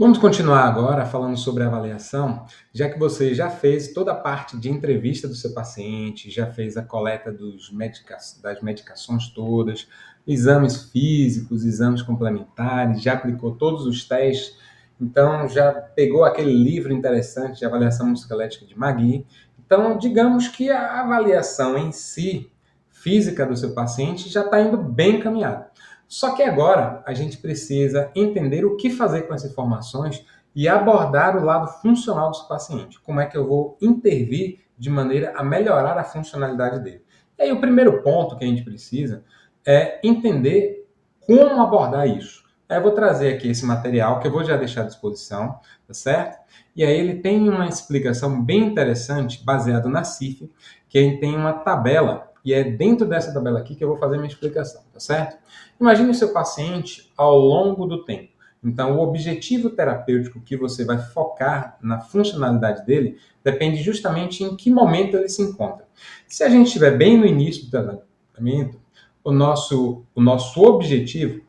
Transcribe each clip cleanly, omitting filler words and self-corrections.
Vamos continuar agora falando sobre avaliação, já que você já fez toda a parte de entrevista do seu paciente, já fez a coleta das medicações todas, exames físicos, exames complementares, já aplicou todos os testes, então já pegou aquele livro interessante de avaliação musculoesquelética de Magui. Então, digamos que a avaliação em si, física do seu paciente, já está indo bem encaminhada. Só que agora a gente precisa entender o que fazer com essas informações e abordar o lado funcional do paciente. Como é que eu vou intervir de maneira a melhorar a funcionalidade dele? E aí o primeiro ponto que a gente precisa é entender como abordar isso. Aí eu vou trazer aqui esse material que eu vou já deixar à disposição, tá certo? E aí ele tem uma explicação bem interessante baseado na CIF, que ele tem uma tabela, e é dentro dessa tabela aqui que eu vou fazer minha explicação, tá certo? Imagine o seu paciente ao longo do tempo. Então, o objetivo terapêutico que você vai focar na funcionalidade dele depende justamente em que momento ele se encontra. Se a gente estiver bem no início do tratamento, o nosso objetivo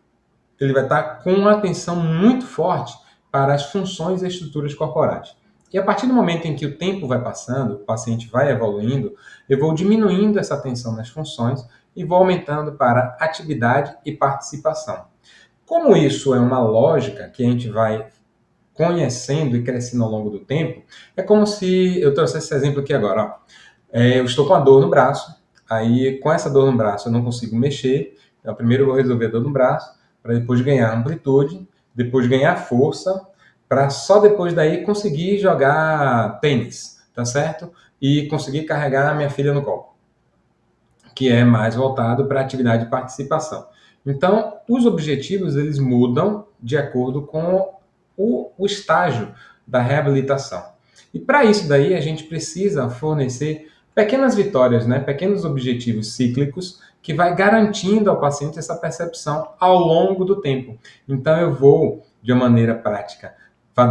ele vai estar com uma atenção muito forte para as funções e estruturas corporais. E a partir do momento em que o tempo vai passando, o paciente vai evoluindo, eu vou diminuindo essa atenção nas funções e vou aumentando para atividade e participação. Como isso é uma lógica que a gente vai conhecendo e crescendo ao longo do tempo, é como se eu trouxesse esse exemplo aqui agora. Ó. Eu estou com uma dor no braço, aí com essa dor no braço eu não consigo mexer, então primeiro eu vou resolver a dor no braço, para depois ganhar amplitude, depois ganhar força, para só depois daí conseguir jogar tênis, tá certo? E conseguir carregar a minha filha no colo, que é mais voltado para atividade de participação. Então, os objetivos eles mudam de acordo com o estágio da reabilitação. E para isso daí a gente precisa fornecer pequenas vitórias, né? Pequenos objetivos cíclicos que vai garantindo ao paciente essa percepção ao longo do tempo. Então eu vou, de uma maneira prática,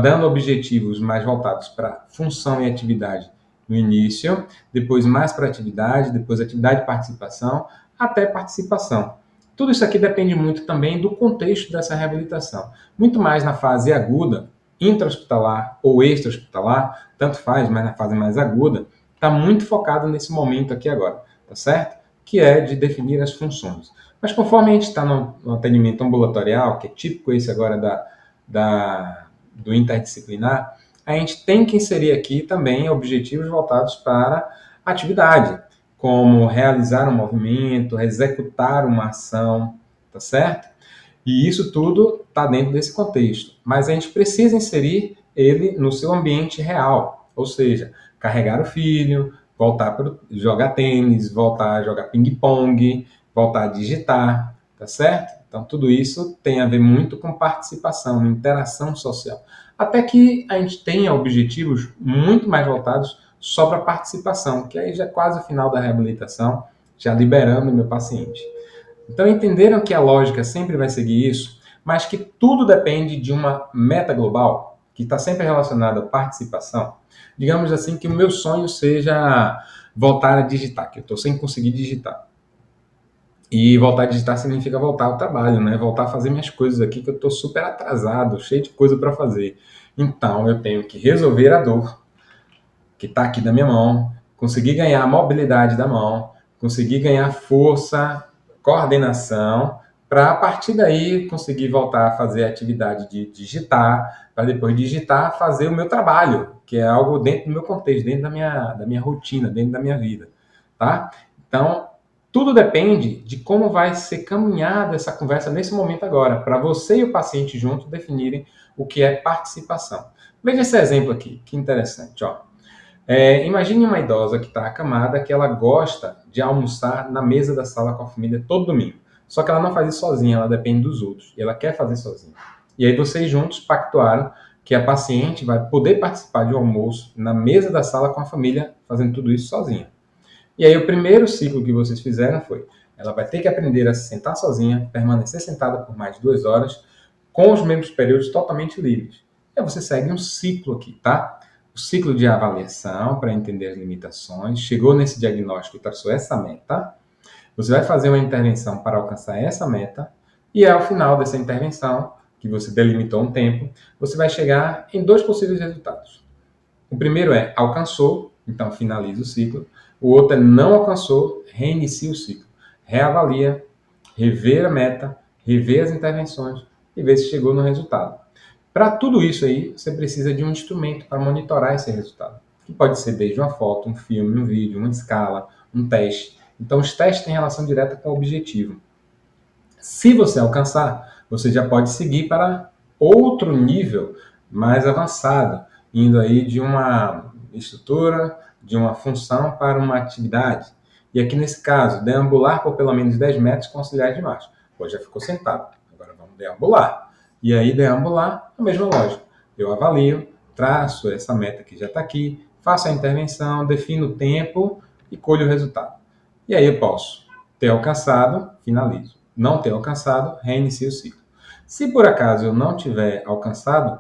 dando objetivos mais voltados para função e atividade no início, depois mais para atividade, depois atividade e participação, até participação. Tudo isso aqui depende muito também do contexto dessa reabilitação. Muito mais na fase aguda, intra-hospitalar ou extra-hospitalar, tanto faz, mas na fase mais aguda, está muito focado nesse momento aqui agora, tá certo? Que é de definir as funções. Mas conforme a gente está no atendimento ambulatorial, que é típico esse agora do interdisciplinar, a gente tem que inserir aqui também objetivos voltados para atividade, como realizar um movimento, executar uma ação, tá certo? E isso tudo está dentro desse contexto. Mas a gente precisa inserir ele no seu ambiente real, ou seja, carregar o filho, voltar para jogar tênis, voltar a jogar ping-pong, voltar a digitar, tá certo? Então, tudo isso tem a ver muito com participação, interação social. Até que a gente tenha objetivos muito mais voltados só para participação, que aí já é quase o final da reabilitação, já liberando o meu paciente. Então, entenderam que a lógica sempre vai seguir isso, mas que tudo depende de uma meta global, que está sempre relacionada à participação. Digamos assim que o meu sonho seja voltar a digitar, que eu estou sem conseguir digitar. E voltar a digitar significa voltar ao trabalho, né? Voltar a fazer minhas coisas aqui, que eu estou super atrasado, cheio de coisa para fazer. Então, eu tenho que resolver a dor, que está aqui na minha mão, conseguir ganhar a mobilidade da mão, conseguir ganhar força, coordenação, para a partir daí conseguir voltar a fazer a atividade de digitar, para depois digitar, fazer o meu trabalho, que é algo dentro do meu contexto, dentro da minha rotina, dentro da minha vida, tá? Então, tudo depende de como vai ser caminhada essa conversa nesse momento agora, para você e o paciente juntos definirem o que é participação. Veja esse exemplo aqui, que interessante, ó. Imagine uma idosa que está acamada, que ela gosta de almoçar na mesa da sala com a família todo domingo. Só que ela não faz isso sozinha, ela depende dos outros. E ela quer fazer sozinha. E aí vocês juntos pactuaram que a paciente vai poder participar de um almoço na mesa da sala com a família, fazendo tudo isso sozinha. E aí o primeiro ciclo que vocês fizeram foi, ela vai ter que aprender a se sentar sozinha, permanecer sentada por mais de 2 horas, com os mesmos períodos totalmente livres. E aí você segue um ciclo aqui, tá? O ciclo de avaliação para entender as limitações, chegou nesse diagnóstico e traçou essa meta, você vai fazer uma intervenção para alcançar essa meta, e ao final dessa intervenção, que você delimitou um tempo, você vai chegar em dois possíveis resultados. O primeiro é alcançou, então finaliza o ciclo. O outro é não alcançou, reinicia o ciclo. Reavalia, rever a meta, rever as intervenções e ver se chegou no resultado. Para tudo isso aí, você precisa de um instrumento para monitorar esse resultado, que pode ser desde uma foto, um filme, um vídeo, uma escala, um teste. Então, os testes têm relação direta com o objetivo. Se você alcançar, você já pode seguir para outro nível mais avançado, indo aí de uma estrutura, de uma função para uma atividade. E aqui nesse caso, deambular por pelo menos 10 metros com auxiliar de marcha. Pô, já ficou sentado. Agora vamos deambular. E aí, deambular, a mesma lógica. Eu avalio, traço essa meta que já está aqui, faço a intervenção, defino o tempo e colho o resultado. E aí eu posso ter alcançado, finalizo. Não ter alcançado, reinicio o ciclo. Se por acaso eu não tiver alcançado,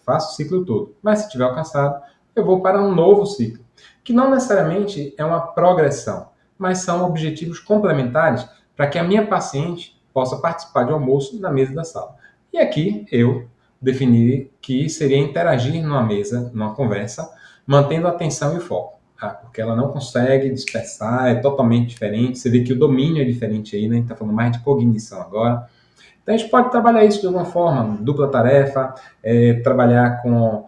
faço o ciclo todo. Mas se tiver alcançado, eu vou para um novo ciclo, que não necessariamente é uma progressão, mas são objetivos complementares para que a minha paciente possa participar de almoço na mesa da sala. E aqui eu defini que seria interagir numa mesa, numa conversa, mantendo a atenção e o foco. Porque ela não consegue dispersar, é totalmente diferente. Você vê que o domínio é diferente aí, né? A gente está falando mais de cognição agora. Então a gente pode trabalhar isso de alguma forma, dupla tarefa, trabalhar com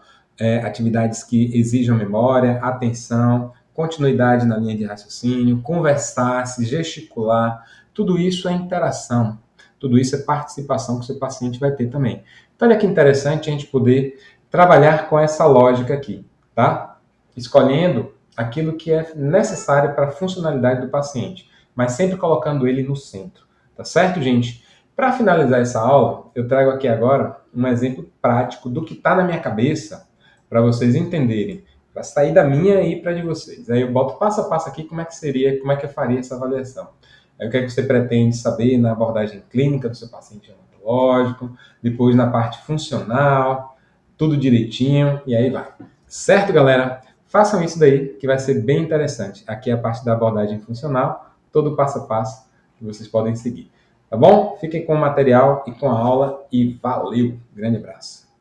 atividades que exijam memória, atenção, continuidade na linha de raciocínio, conversar, se gesticular. Tudo isso é interação. Tudo isso é participação que o seu paciente vai ter também. Então olha que interessante a gente poder trabalhar com essa lógica aqui, tá? Escolhendo aquilo que é necessário para a funcionalidade do paciente, mas sempre colocando ele no centro. Tá certo, gente? Para finalizar essa aula, eu trago aqui agora um exemplo prático do que está na minha cabeça para vocês entenderem, para sair da minha e ir para a de vocês. Aí eu boto passo a passo aqui como é que seria, como é que eu faria essa avaliação. Aí o que é que você pretende saber na abordagem clínica do seu paciente hematológico, depois na parte funcional, tudo direitinho, e aí vai. Certo, galera? Façam isso daí, que vai ser bem interessante. Aqui é a parte da abordagem funcional, todo passo a passo que vocês podem seguir. Tá bom? Fiquem com o material e com a aula e valeu! Grande abraço!